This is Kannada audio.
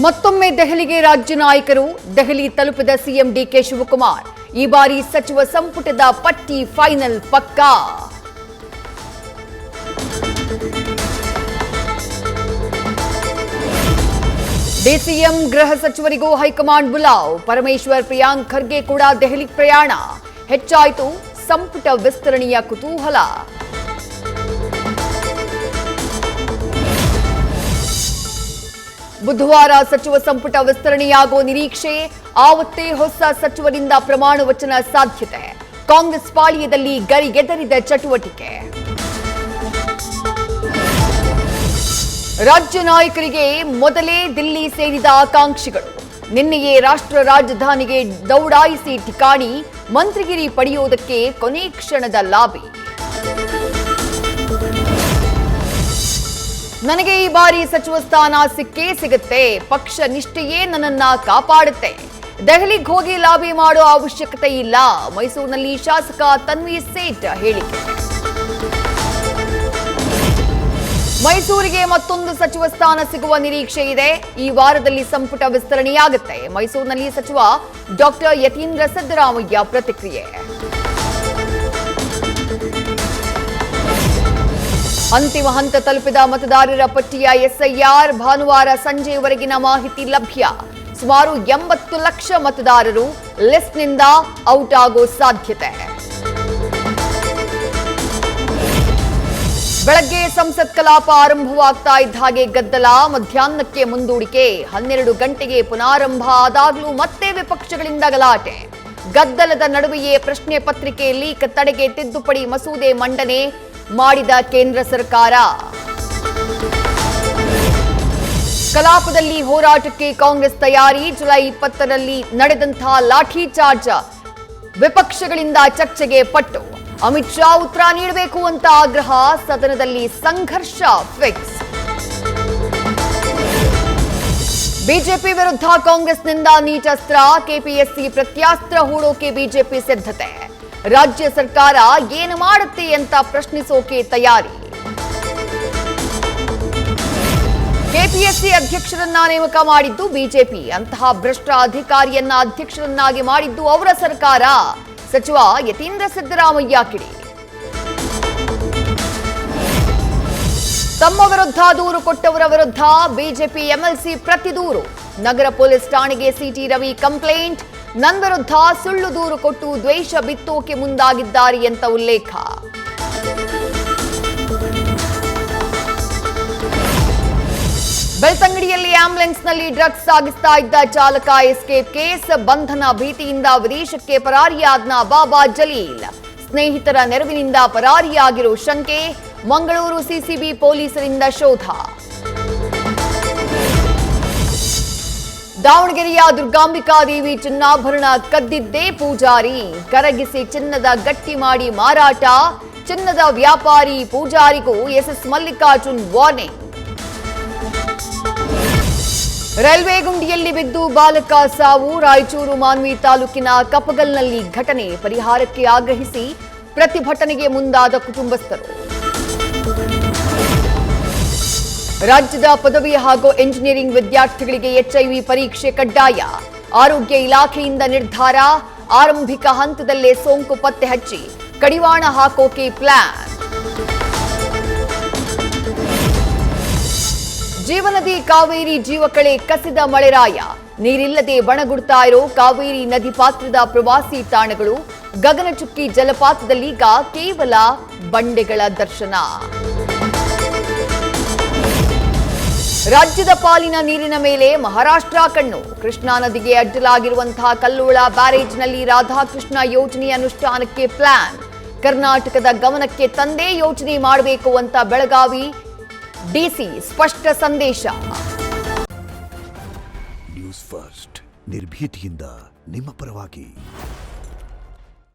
ಮತ್ತೊಮ್ಮೆ ದೆಹಲಿಗೆ ರಾಜ್ಯ ನಾಯಕರು. ದೆಹಲಿ ತಲುಪಿದ ಸಿಎಂ ಡಿಕೆ ಶಿವಕುಮಾರ್. ಈ ಬಾರಿ ಸಚಿವ ಸಂಪುಟದ ಪಟ್ಟಿ ಫೈನಲ್ ಪಕ್ಕಾ. ಡಿಸಿಎಂ ಗೃಹ ಸಚಿವರಿಗೂ ಹೈಕಮಾಂಡ್ ಬುಲಾವ್. ಪರಮೇಶ್ವರ್, ಪ್ರಿಯಾಂಕ್ ಖರ್ಗೆ ಕೂಡ ದೆಹಲಿ ಪ್ರಯಾಣ. ಹೆಚ್ಚಾಯಿತು ಸಂಪುಟ ವಿಸ್ತರಣೆಯ ಕುತೂಹಲ. ಬುಧವಾರ ಸಚಿವ ಸಂಪುಟ ವಿಸ್ತರಣೆಯಾಗುವ ನಿರೀಕ್ಷೆ. ಆವತ್ತೇ ಹೊಸ ಸಚಿವರಿಂದ ಪ್ರಮಾಣ ವಚನ ಸಾಧ್ಯತೆ. ಕಾಂಗ್ರೆಸ್ ಪಾಳ್ಯದಲ್ಲಿ ಗರಿಗೆದರಿದ ಚಟುವಟಿಕೆ. ರಾಜ್ಯ ನಾಯಕರಿಗೆ ಮೊದಲೇ ದಿಲ್ಲಿ ಸೇರಿದ ಆಕಾಂಕ್ಷಿಗಳು. ನಿನ್ನೆಯೇ ರಾಷ್ಟ್ರ ರಾಜಧಾನಿಗೆ ದೌಡಾಯಿಸಿ ಠಿಕಾಣಿ. ಮಂತ್ರಿಗಿರಿ ಪಡೆಯುವುದಕ್ಕೆ ಕೊನೆ ಕ್ಷಣದ ಲಾಬಿ. ನನಗೆ ಈ ಬಾರಿ ಸಚಿವ ಸ್ಥಾನ ಸಿಕ್ಕೇ ಸಿಗುತ್ತೆ. ಪಕ್ಷ ನಿಷ್ಠೆಯೇ ನನ್ನನ್ನ ಕಾಪಾಡುತ್ತೆ. ದೆಹಲಿಗೆ ಹೋಗಿ ಲಾಬಿ ಮಾಡೋ ಅವಶ್ಯಕತೆ ಇಲ್ಲ. ಮೈಸೂರಿನಲ್ಲಿ ಶಾಸಕ ತನ್ವೀರ್ ಸೇಠ್ ಹೇಳಿಕೆ. ಮೈಸೂರಿಗೆ ಮತ್ತೊಂದು ಸಚಿವ ಸ್ಥಾನ ಸಿಗುವ ನಿರೀಕ್ಷೆ ಇದೆ. ಈ ವಾರದಲ್ಲಿ ಸಂಪುಟ ವಿಸ್ತರಣೆಯಾಗುತ್ತೆ. ಮೈಸೂರಿನಲ್ಲಿ ಸಚಿವ ಡಾಕ್ಟರ್ ಯತೀಂದ್ರ ಸಿದ್ದರಾಮಯ್ಯ ಪ್ರತಿಕ್ರಿಯೆ. ಅಂತಿಮ ಹಂತ ತಲುಪಿದ ಮತದಾರರ ಪಟ್ಟಿಯ ಎಸ್ಐಆರ್. ಭಾನುವಾರ ಸಂಜೆಯವರೆಗಿನ ಮಾಹಿತಿ ಲಭ್ಯ. ಸುಮಾರು 80 ಲಕ್ಷ ಮತದಾರರು ಲಿಸ್ಟ್ನಿಂದ ಔಟ್ ಆಗೋ ಸಾಧ್ಯತೆ. ಬೆಳಗ್ಗೆ ಸಂಸತ್ ಕಲಾಪ ಆರಂಭವಾಗ್ತಾ ಇದ್ದ ಹಾಗೆ ಗದ್ದಲ. ಮಧ್ಯಾಹ್ನಕ್ಕೆ ಮುಂದೂಡಿಕೆ. 12 ಗಂಟೆಗೆ ಪುನಾರಂಭ ಆದಾಗಲೂ ಮತ್ತೆ ವಿಪಕ್ಷಗಳಿಂದ ಗಲಾಟೆ. ಗದ್ದಲದ ನಡುವೆಯೇ ಪ್ರಶ್ನೆ ಪತ್ರಿಕೆ ಲೀಕ್ ತಡೆಗೆ ತಿದ್ದುಪಡಿ ಮಸೂದೆ ಮಂಡನೆ ಮಾಡಿದ ಕೇಂದ್ರ ಸರ್ಕಾರ. ಕಲಾಪದಲ್ಲಿ ಹೋರಾಟಕ್ಕೆ ಕಾಂಗ್ರೆಸ್ ತಯಾರಿ. ಜುಲೈ 20ರಲ್ಲಿ ನಡೆದಂತಹ ಲಾಠಿ ಚಾರ್ಜ್ ವಿಪಕ್ಷಗಳಿಂದ ಚರ್ಚೆಗೆ ಪಟ್ಟು. ಅಮಿತ್ ಶಾ ಉತ್ತರ ನೀಡಬೇಕು ಅಂತ ಆಗ್ರಹ. ಸದನದಲ್ಲಿ ಸಂಘರ್ಷ ಫಿಕ್ಸ್. ಬಿಜೆಪಿ ವಿರುದ್ಧ ಕಾಂಗ್ರೆಸ್ನಿಂದ ನೀಚಸ್ತ್ರ. ಕೆಪಿಎಸ್ಸಿ ಪ್ರತ್ಯಾಸ್ತ್ರ ಹೂಡೋಕೆ ಬಿಜೆಪಿ ಸಿದ್ಧತೆ. ರಾಜ್ಯ ಸರ್ಕಾರ ಏನು ಮಾಡುತ್ತೆ ಅಂತ ಪ್ರಶ್ನಿಸೋಕೆ ತಯಾರಿ. ಕೆಪಿಎಸ್ಸಿ ಅಧ್ಯಕ್ಷರನ್ನ ನೇಮಕ ಮಾಡಿದ್ದು ಬಿಜೆಪಿ. ಅಂತಹ ಭ್ರಷ್ಟ ಅಧಿಕಾರಿಯನ್ನ ಅಧ್ಯಕ್ಷರನ್ನಾಗಿ ಮಾಡಿದ್ದು ಅವರ ಸರ್ಕಾರ. ಸಚಿವ ಯತೀಂದ್ರ ಸಿದ್ದರಾಮಯ್ಯ ಕಿಡಿ. ತಮ್ಮ ವಿರುದ್ಧ ದೂರು ಕೊಟ್ಟವರ ವಿರುದ್ಧ ಬಿಜೆಪಿ ಎಂಎಲ್ಸಿ ಪ್ರತಿ ದೂರು. ನಗರ ಪೊಲೀಸ್ ಠಾಣೆಗೆ ಸಿಟಿ ರವಿ ಕಂಪ್ಲೇಂಟ್. ನನ್ನ ವಿರುದ್ಧ ಸುಳ್ಳು ದೂರು ಕೊಟ್ಟು ದ್ವೇಷ ಬಿತ್ತೋಕೆ ಮುಂದಾಗಿದ್ದಾರೆ ಅಂತ ಉಲ್ಲೇಖ. ಬೆಳ್ತಂಗಡಿಯಲ್ಲಿ ಆಂಬ್ಯುಲೆನ್ಸ್ನಲ್ಲಿ ಡ್ರಗ್ಸ್ ಸಾಗಿಸ್ತಾ ಇದ್ದ ಚಾಲಕ ಎಸ್ಕೇಪ್ ಕೇಸ್. ಬಂಧನ ಭೀತಿಯಿಂದ ವಿದೇಶಕ್ಕೆ ಪರಾರಿಯಾದ್ನ ಬಾಬಾ ಜಲೀಲ್. ಸ್ನೇಹಿತರ ನೆರವಿನಿಂದ ಪರಾರಿಯಾಗಿರೋ ಶಂಕೆ. ಮಂಗಳೂರು ಸಿಸಿಬಿ ಪೊಲೀಸರಿಂದ ಶೋಧ. ದಾವಣಗೆರೆಯ ದುರ್ಗಾಂಬಿಕಾ ದೇವಿ ಚಿನ್ನಾಭರಣ ಕದ್ದಿದ್ದೇ ಪೂಜಾರಿ. ಕರಗಿಸಿ ಚಿನ್ನದ ಗಟ್ಟಿ ಮಾಡಿ ಮಾರಾಟ. ಚಿನ್ನದ ವ್ಯಾಪಾರಿ ಪೂಜಾರಿಗೂ ಎಸ್ಎಸ್ ಮಲ್ಲಿಕಾರ್ಜುನ್ ವಾರ್ನಿಂಗ್. ರೈಲ್ವೆ ಗುಂಡಿಯಲ್ಲಿ ಬಿದ್ದು ಬಾಲಕ ಸಾವು. ರಾಯಚೂರು ಮಾನ್ವಿ ತಾಲೂಕಿನ ಕಪಗಲ್ನಲ್ಲಿ ಘಟನೆ. ಪರಿಹಾರಕ್ಕೆ ಆಗ್ರಹಿಸಿ ಪ್ರತಿಭಟನೆಗೆ ಮುಂದಾದ ಕುಟುಂಬಸ್ಥರು. ರಾಜ್ಯದ ಪದವಿ ಹಾಗೂ ಎಂಜಿನಿಯರಿಂಗ್ ವಿದ್ಯಾರ್ಥಿಗಳಿಗೆ ಎಚ್ಐವಿ ಪರೀಕ್ಷೆ ಕಡ್ಡಾಯ. ಆರೋಗ್ಯ ಇಲಾಖೆಯಿಂದ ನಿರ್ಧಾರ. ಆರಂಭಿಕ ಹಂತದಲ್ಲೇ ಸೋಂಕು ಪತ್ತೆ ಹಚ್ಚಿ ಕಡಿವಾಣ ಹಾಕೋಕೆ ಪ್ಲಾನ್. ಜೀವನದಿ ಕಾವೇರಿ ಜೀವಕಳೆ ಕಸಿದ ಮಳೆರಾಯ. ನೀರಿಲ್ಲದೆ ಬಣಗುಡ್ತಾ ಇರೋ ಕಾವೇರಿ ನದಿ ಪಾತ್ರದ ಪ್ರವಾಸಿ ತಾಣಗಳು. ಗಗನಚುಕ್ಕಿ ಜಲಪಾತದಲ್ಲೀಗ ಕೇವಲ ಬಂಡೆಗಳ ದರ್ಶನ. ರಾಜ್ಯದ ಪಾಲಿನ ನೀರಿನ ಮೇಲೆ ಮಹಾರಾಷ್ಟ್ರ ಕಣ್ಣು. ಕೃಷ್ಣಾ ನದಿಗೆ ಅಡ್ಡಲಾಗಿರುವಂತಹ ಕಲ್ಲೋಳ ಬ್ಯಾರೇಜ್ನಲ್ಲಿ ರಾಧಾಕೃಷ್ಣ ಯೋಜನೆ ಅನುಷ್ಠಾನಕ್ಕೆ ಪ್ಲಾನ್. ಕರ್ನಾಟಕದ ಗಮನಕ್ಕೆ ತಂದೇ ಯೋಜನೆ ಮಾಡಬೇಕು ಅಂತ ಬೆಳಗಾವಿ ಡಿಸಿ ಸ್ಪಷ್ಟ ಸಂದೇಶ. ನ್ಯೂಸ್ ಫಸ್ಟ್ ನಿರ್ಭೀತಿಯಿಂದ ನಿಮ್ಮ ಪರವಾಗಿ.